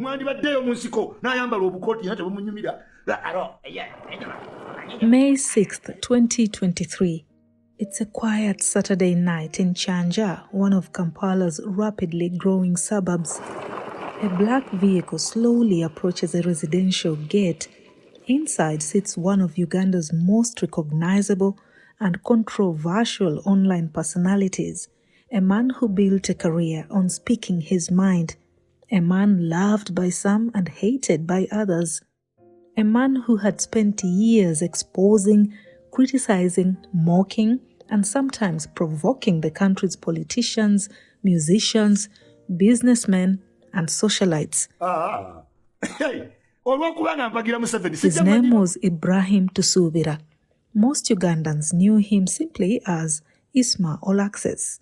May 6th, 2023. It's a quiet Saturday night in Kyanja, one of Kampala's rapidly growing suburbs. A black vehicle slowly approaches a residential gate. Inside sits one of Uganda's most recognizable and controversial online personalities, a man who built a career on speaking his mind, a man loved by some and hated by others, a man who had spent years exposing, criticizing, mocking, and sometimes provoking the country's politicians, musicians, businessmen, and socialites. His name was Ibrahim Tusubira. Most Ugandans knew him simply as Isma Olaxess.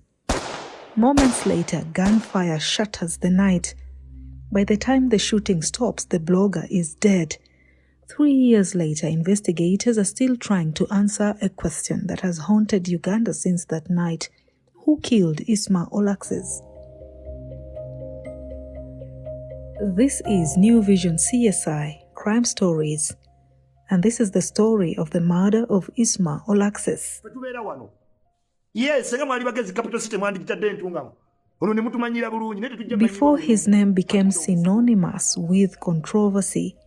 Moments later, gunfire shatters the night. By the time the shooting stops, the blogger is dead. 3 years later, investigators are still trying to answer a question that has haunted Uganda since that night. Who killed Isma Olaxess? This is New Vision CSI, Crime Stories, and this is the story of the murder of Isma Olaxess. Before his name became synonymous with controversy,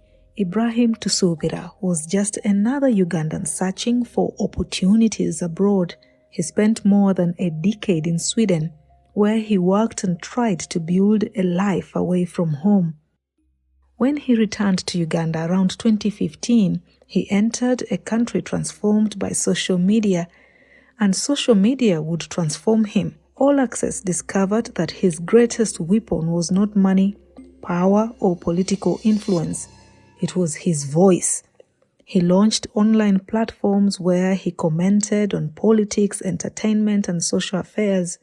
Ibrahim Tusubira was just another Ugandan searching for opportunities abroad. He spent more than a decade in Sweden, where he worked and tried to build a life away from home. When he returned to Uganda around 2015, he entered a country transformed by social media, and social media would transform him. Olaxess discovered that his greatest weapon was not money, power, or political influence. It was his voice. He launched online platforms where he commented on politics, entertainment, and social affairs.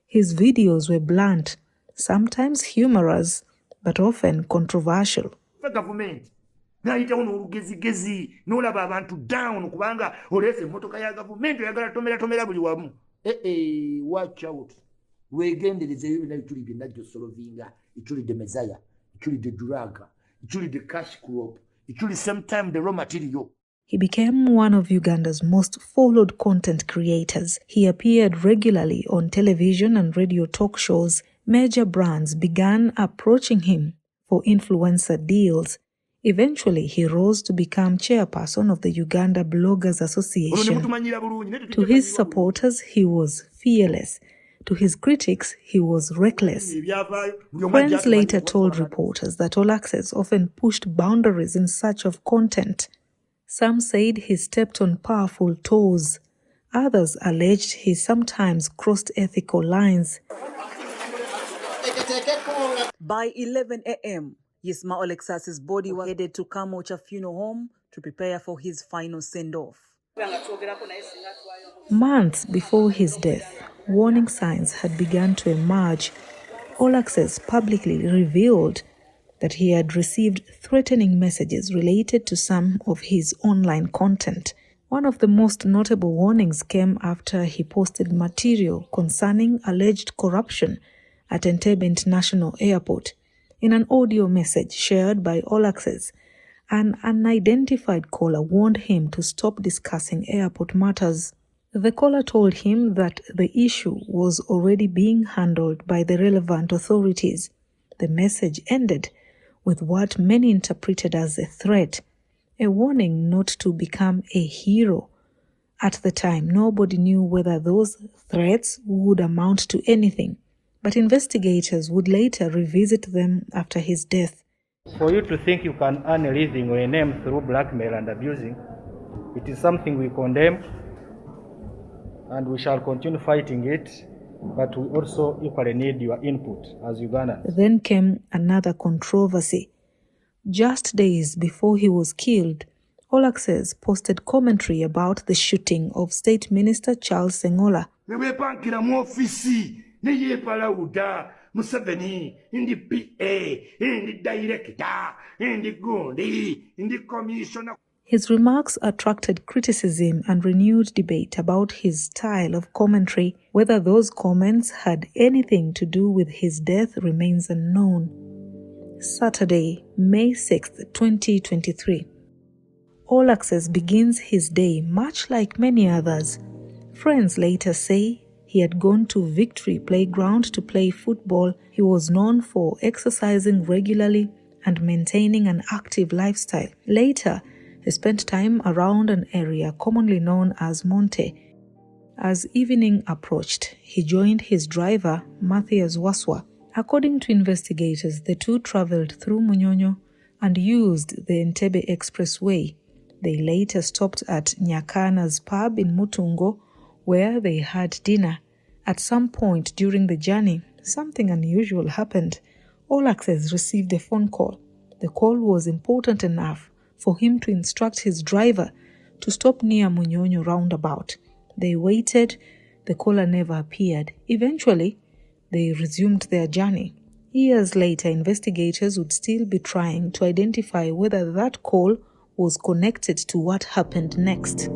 His videos were blunt, sometimes humorous, but often controversial. Watch out. He became one of Uganda's most followed content creators. He appeared regularly on television and radio talk shows. Major brands began approaching him for influencer deals. Eventually, he rose to become chairperson of the Uganda Bloggers Association. To his supporters, he was fearless. To his critics, he was reckless. Friends later told reporters that Olaxess often pushed boundaries in search of content. Some said he stepped on powerful toes. Others alleged he sometimes crossed ethical lines. By 11 a.m., Isma Olaxess's body was headed to Kamocha Funeral Home to prepare for his final send-off. Months before his death, warning signs had begun to emerge. Olaxess publicly revealed that he had received threatening messages related to some of his online content. One of the most notable warnings came after he posted material concerning alleged corruption at Entebbe International Airport. In an audio message shared by Olaxess, an unidentified caller warned him to stop discussing airport matters. The caller told him that the issue was already being handled by the relevant authorities. The message ended with what many interpreted as a threat, a warning not to become a hero. At the time, nobody knew whether those threats would amount to anything, but investigators would later revisit them after his death. For you to think you can earn a living or a name through blackmail and abusing, it is something we condemn, and we shall continue fighting it, but we also equally need your input as Ugandans. Then came another controversy. Just days before he was killed, Olaxess posted commentary about the shooting of State Minister Charles Etukuri. Museveni, in the PA, in the director, in the Gondi, in the commissioner. His remarks attracted criticism and renewed debate about his style of commentary. Whether those comments had anything to do with his death remains unknown. Saturday, May 6, 2023. Olaxess begins his day much like many others. Friends later say he had gone to Victory Playground to play football. He was known for exercising regularly and maintaining an active lifestyle. Later, he spent time around an area commonly known as Monte. As evening approached, he joined his driver, Matthias Waswa. According to investigators, the two traveled through Munyonyo and used the Entebbe Expressway. They later stopped at Nyakana's pub in Mutungo, where they had dinner. At some point during the journey, something unusual happened. Olaxess received a phone call. The call was important enough for him to instruct his driver to stop near Munyonyo roundabout. They waited. The caller never appeared. Eventually, they resumed their journey. Years later, investigators would still be trying to identify whether that call was connected to what happened next.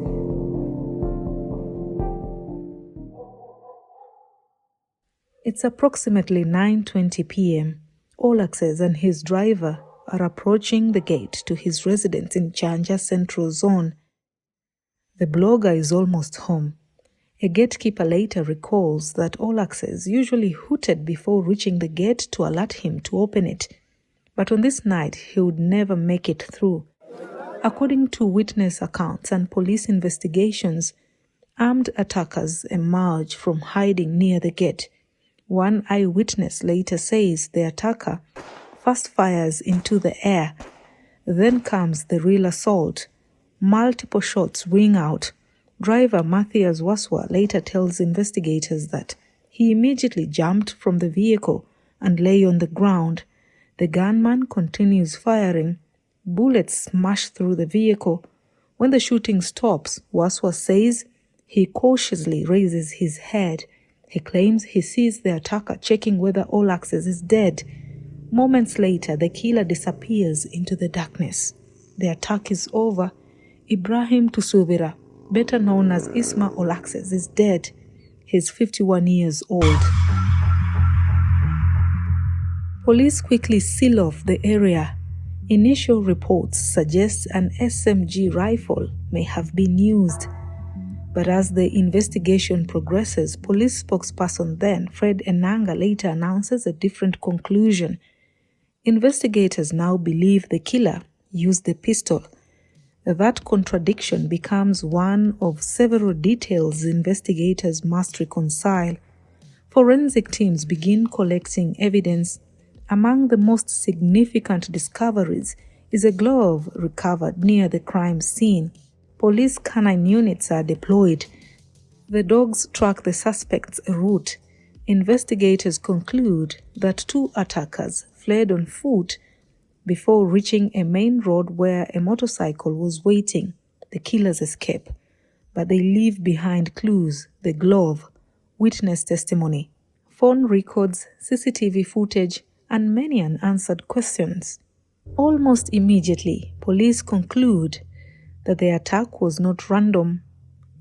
It's approximately 9:20 p.m. Olaxess and his driver are approaching the gate to his residence in Kyanja Central Zone. The blogger is almost home. A gatekeeper later recalls that Olaxess usually hooted before reaching the gate to alert him to open it. But on this night, he would never make it through. According to witness accounts and police investigations, armed attackers emerge from hiding near the gate. One eyewitness later says the attacker first fires into the air. Then comes the real assault. Multiple shots ring out. Driver Matthias Waswa later tells investigators that he immediately jumped from the vehicle and lay on the ground. The gunman continues firing. Bullets smash through the vehicle. When the shooting stops, Waswa says he cautiously raises his head. He claims he sees the attacker checking whether Olaxess is dead. Moments later, the killer disappears into the darkness. The attack is over. Ibrahim Tusubira, better known as Isma Olaxess, is dead. He's 51 years old. Police quickly seal off the area. Initial reports suggest an SMG rifle may have been used. But as the investigation progresses, police spokesperson then, Fred Enanga, later announces a different conclusion. Investigators now believe the killer used the pistol. That contradiction becomes one of several details investigators must reconcile. Forensic teams begin collecting evidence. Among the most significant discoveries is a glove recovered near the crime scene. Police canine units are deployed. The dogs track the suspect's route. Investigators conclude that two attackers fled on foot before reaching a main road where a motorcycle was waiting. The killers escape, but they leave behind clues: the glove, witness testimony, phone records, CCTV footage, and many unanswered questions. Almost immediately, police conclude that the attack was not random.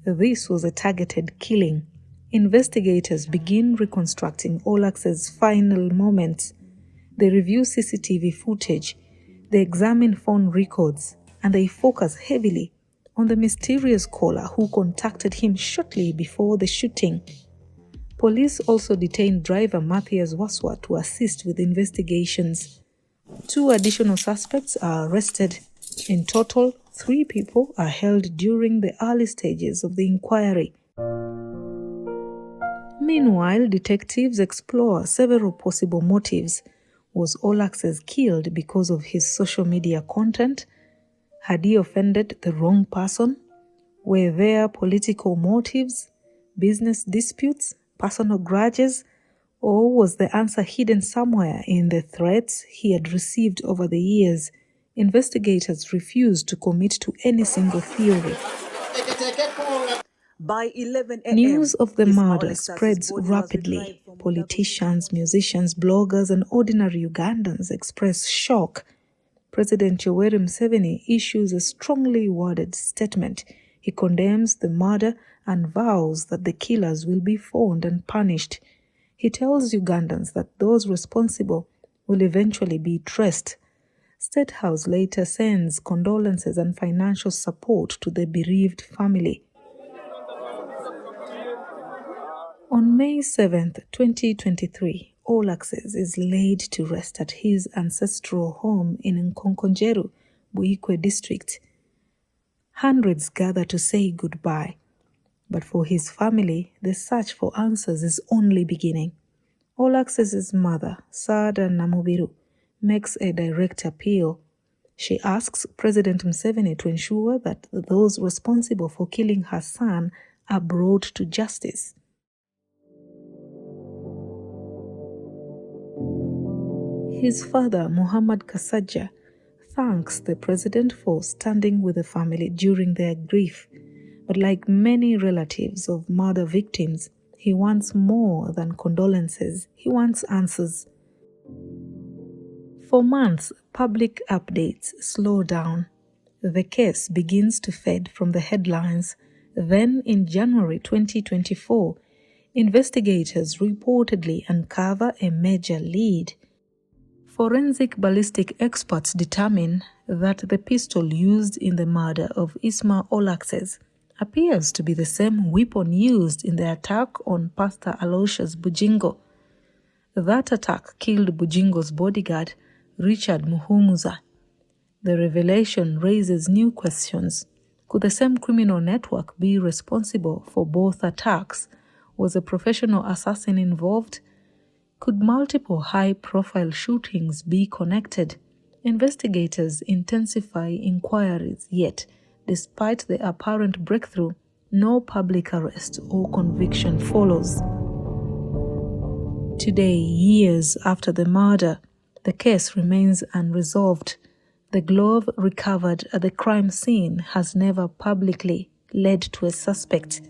This was a targeted killing. Investigators begin reconstructing Olaxess' final moments. They review CCTV footage, they examine phone records, and they focus heavily on the mysterious caller who contacted him shortly before the shooting. Police also detained driver Matthias Waswa to assist with investigations. 2 additional suspects are arrested. In total, 3 people are held during the early stages of the inquiry. Meanwhile, detectives explore several possible motives. Was Olaxess killed because of his social media content? Had he offended the wrong person? Were there political motives, business disputes, personal grudges? Or was the answer hidden somewhere in the threats he had received over the years? Investigators refused to commit to any single theory. By 11 a.m., News of the Isma murder Olaxess's spreads body was rapidly. retrieved from Politicians, musicians, bloggers, and ordinary Ugandans express shock. President Yoweri Museveni issues a strongly worded statement. He condemns the murder and vows that the killers will be found and punished. He tells Ugandans that those responsible will eventually be traced. State House later sends condolences and financial support to the bereaved family. On May 7, 2023, Olaxess is laid to rest at his ancestral home in Nkonkonjeru, Buikwe district. Hundreds gather to say goodbye, but for his family, the search for answers is only beginning. Olaxess's mother, Sada Namubiru, makes a direct appeal. She asks President Museveni to ensure that those responsible for killing her son are brought to justice. His father, Muhammad Kasaja, thanks the president for standing with the family during their grief. But like many relatives of murder victims, he wants more than condolences. He wants answers. For months, public updates slow down. The case begins to fade from the headlines. Then, in January 2024, investigators reportedly uncover a major lead. Forensic ballistic experts determine that the pistol used in the murder of Isma Olaxess appears to be the same weapon used in the attack on Pastor Aloysius Bujingo. That attack killed Bujingo's bodyguard, Richard Muhumuza. The revelation raises new questions. Could the same criminal network be responsible for both attacks? Was a professional assassin involved? Could multiple high-profile shootings be connected? Investigators intensify inquiries, yet, despite the apparent breakthrough, no public arrest or conviction follows. Today, years after the murder, the case remains unresolved. The glove recovered at the crime scene has never publicly led to a suspect.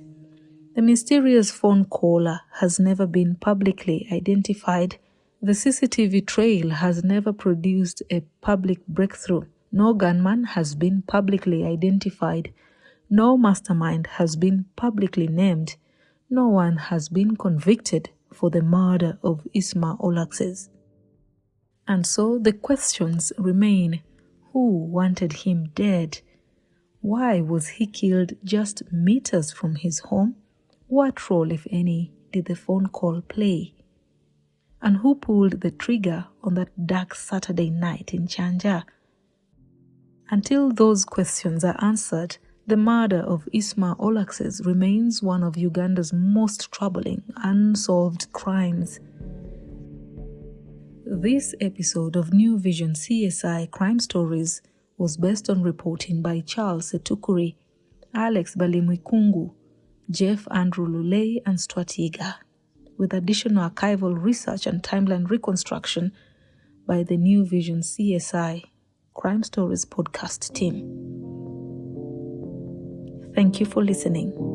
The mysterious phone caller has never been publicly identified. The CCTV trail has never produced a public breakthrough. No gunman has been publicly identified. No mastermind has been publicly named. No one has been convicted for the murder of Isma Olaxess. And so the questions remain. Who wanted him dead? Why was he killed just meters from his home? What role, if any, did the phone call play? And who pulled the trigger on that dark Saturday night in Kyanja? Until those questions are answered, the murder of Isma Olaxess remains one of Uganda's most troubling unsolved crimes. This episode of New Vision CSI Crime Stories was based on reporting by Charles Etukuri, Alex Balimwikungu, Jeff Andrew Lule, and Stuart Yiga, with additional archival research and timeline reconstruction by the New Vision CSI Crime Stories podcast team. Thank you for listening.